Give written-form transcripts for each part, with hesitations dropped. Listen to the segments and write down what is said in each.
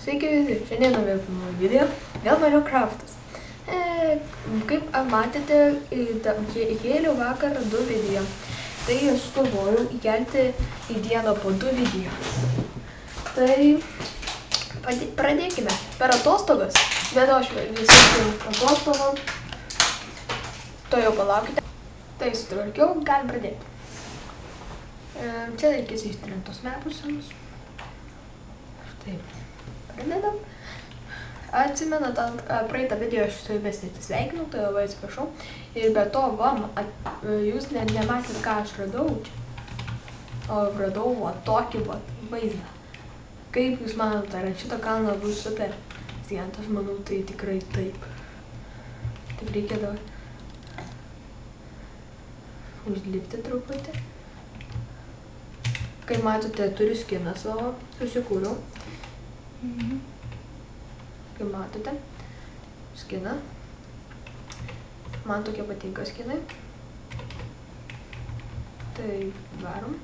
Sveiki visi, šiandien vėl filmuoju video, vėl Minecraftas. Kaip matėte, įkėliau vakar 2 video. Tai aš galvojau įkelti į dieną po 2 video. Tai pradėkime. Per atostogas, bet aš visi atostogom. To jau palaukite. Tai sutvarkiau, galim pradėti. Čia reikės ištrintos mepus senus. Štai. Pradedam. Atsimenat, praeitą video aš su jumis nesisveikinau, tai labai atsiprašau. Ir be to, jūs nematėt, ką aš radau čia. O radau tokį vaizdą. Kaip jūs manote, ar ant šito kalno bus super sient? Aš manau, tai tikrai taip. Tik reikia dabar užlipti truputį. Kaip matote, turiu skiną savo, susikūriau. Kaip matote, skiną. Man tokie patinka skinai. Tai varom.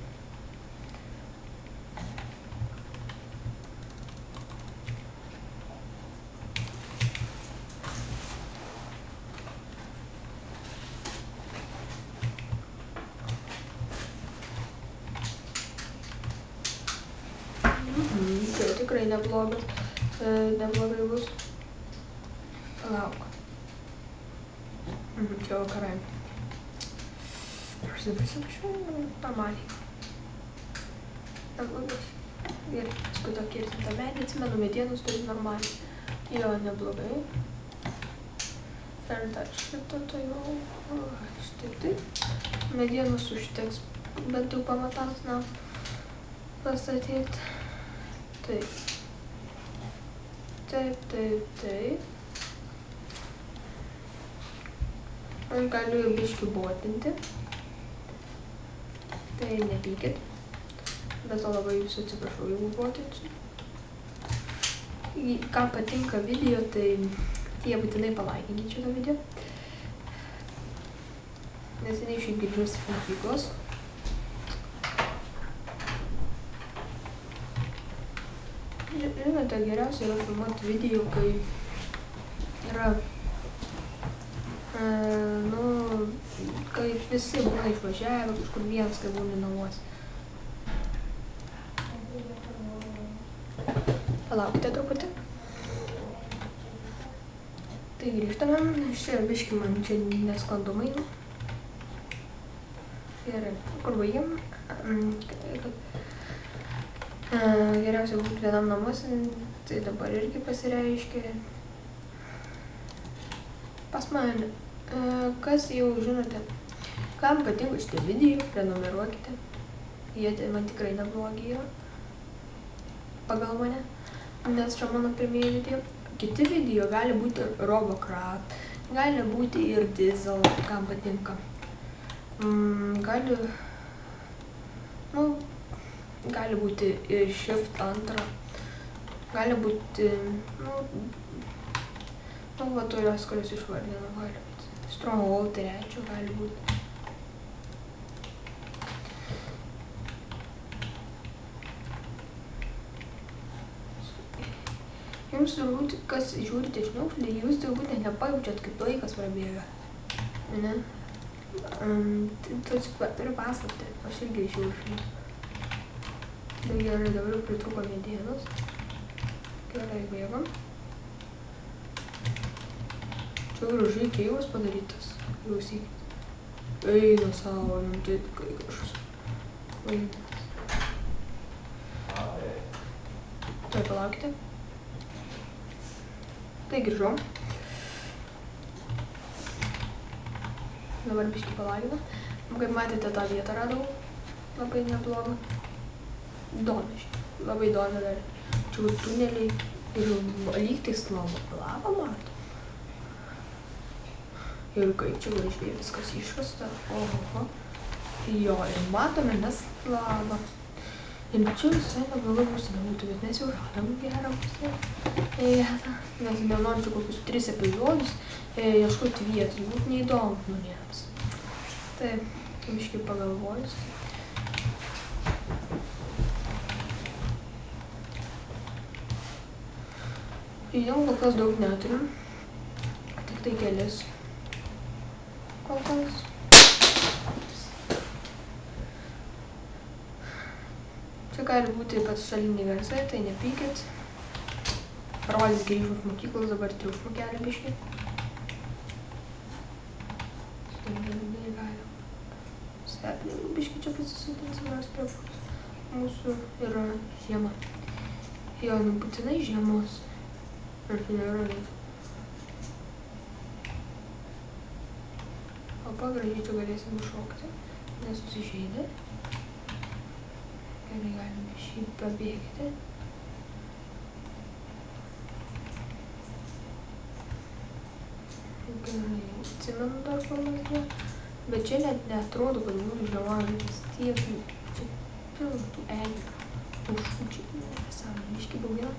Tai tikrai neblogai bus. Palauk. Čia vakarai. Prisipažinčiau, normaliai. Neblogai. Ir paskui tokį ir tą medį, atsimenu, medienos turi normaliai. Jo, neblogai. Ir dar šitą to jau. Štai taip. Medienos užteks, bent jau pamatams pastatyti. Taip. Aš galiu jau biškį botinti. Tai nepykit. Bet to labai jūsų atsiprašau, jeigu botinsiu. Kam patinka video, tai tie būtinai palaikinkit šitą video. Neseniai šiaip grįžusi iš mokyklos. Žinote, geriausia yra filmuoti video, kai yra, kai visi būna išvažiavę, kažkur vienas, kai būni namuose. Palaukite truputį. Tai grįžtame, čia biškį man čia nesklandumai. Gerai, kur baigėm? Geriausia būti vienam namuose, tai dabar irgi pasireiškia. Pas mane, kas jau žinote, kam patinka šitie video, prenumeruokite. Jie man tikrai neblogi yra, pagal mane, nes čia mano pirmieji video. Kiti video gali būti Robocraft, gali būti ir Diesel, kam patinka. Gali būti ir Shift 2, gali būti, va tokios, kurios išvardinu, gali būti Stronghold 3, gali būti. Jums turbūt, kas žiūrite šniukšlį, jūs turbūt nepajaučiat, kaip laikas prabėga. Ne? Turiu paslaptį, aš irgi žiūriu. Tai gerai, dabar jau pritruko medienos. Gerai, bėgam. Čia gražiai keivas padarytas. Klausykit. Eina savo, tai tikrai kažkas vaidintas. Tai palaukite. Tai grįžom. Dabar biškį palaginu. Kaip matėte, tą vietą radau. Labai neblogą. Labai įdomi dar. Čia tuneliai ir lygtais lava mato. Ir kaip čia gražiai viskas iškasta. Oho. Jo, ir matome mes lava. Ir čia visai neblogai bus nebūtų, bet mes jau žadam gerą pusę. Nes nenoriu čia kokius 3 epizodus ieškoti vietos, būtų neįdomu žmonėms. Tai, biškį pagalvojus. Žaidimų kol kas daug neturim. Tik tai kelis. Kol kas. Čia gali būti pasaliniai garsai, tai nepykit. Parolis grįžus mokyklos, dabar triukšmų kelia biškį. Stebėlį biškį čia pasisodinsim mes prie mūsų yra žiema. Jo, būtinai žiemos. Ir tai nėra vietų. O pagražiai čia galėsim šokti, nesusižeidę. Gerai, galime šį pabėgti. Gerai, atsimenu dar pamatė. Bet čia net neatrodo, kad mūsų žiemoja vis tiek. Čia pilna tų eglių. Pušų čia nesąmonė, biškį baugina.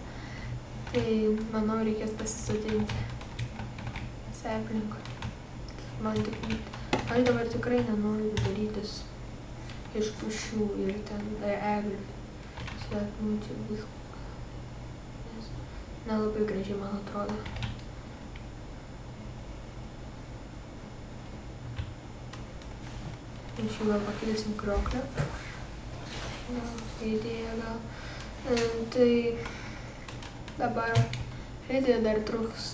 Tai, manau, reikės pasisodinti seplink. Aš dabar tikrai nenoriu darytis iš pušių ir ten eglių. Svetlų čia viską. Nes nelabai gražiai, man atrodo. Iš jų gal pakilsim krioklę. Idėja gal. Tai dabar žaidėja dar truks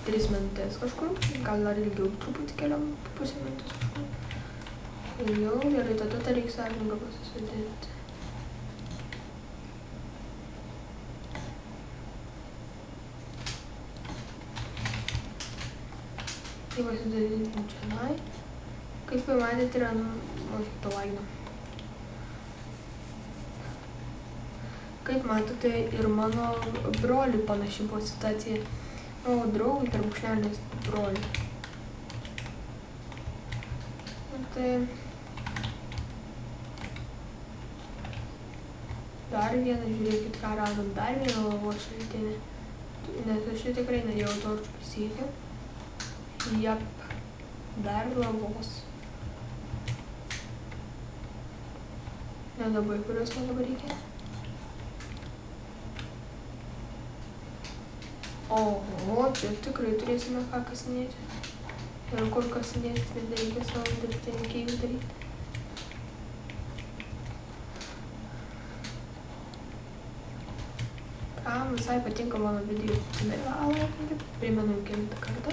3 minutės kažkur. Gal dar ilgiau truputį keliam pusę minutės kažkur. Ilgiau, gerai, tada reiks sąžiningą pasisodinti. Tai pasidadintim čianai. Kaip jau matėte, yra to lagino. Kaip matote, ir mano broliui panaši buvo situacija. Mano draugui tarp brūkšnelės broliui. Tai dar vieną, žiūrėkit, ką radom, dar vieną lavos šaltinį. Nes aš čia tikrai norėjau torčių prisiekti. Jep, dar lavos. Nelabai, kurios man dabar reikia. Oho, čia tikrai turėsime ką kasinėti. Ir kur kasinėti, bet reikia savo dirbtinį keivį daryti. Kam visai patinka mano video, primenu kelintą kartą.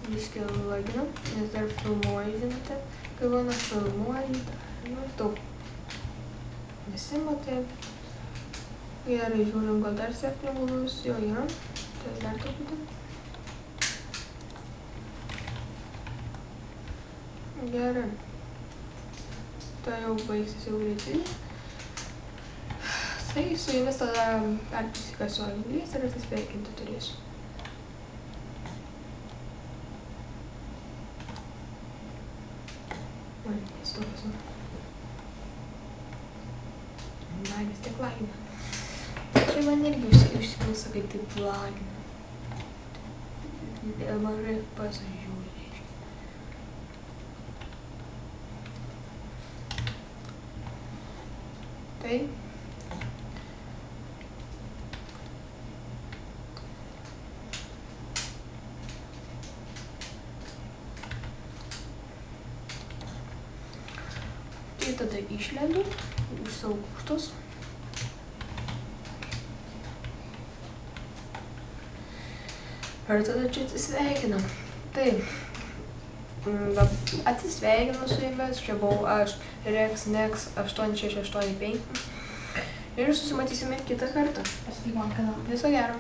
Biškį laginam, nes dar filmuoju, žinote. Kai mano filmuoju, daug visi matai. Gerai, žiūrim, gal dar septynės jo yra. Tai dar truputį. Gerai. Tai jau baigsis jau greitai. Tai su jumis tada persikasiu anglys ir atsisveikinti turėsiu. Nestokas. Na, vis tiek lagina. Tai man irgi užsiklusa, kaip taip lagina. Mažai pasižiūrė. Tai. Ir tada išledu iš savo gūžtos. Ir tada čia atsisveikinam. Taip, atsisveikinu su jumis, čia buvau aš, RexNex8685. Ir susimatysime kitą kartą. Pasakykime kanalą. Viso gero.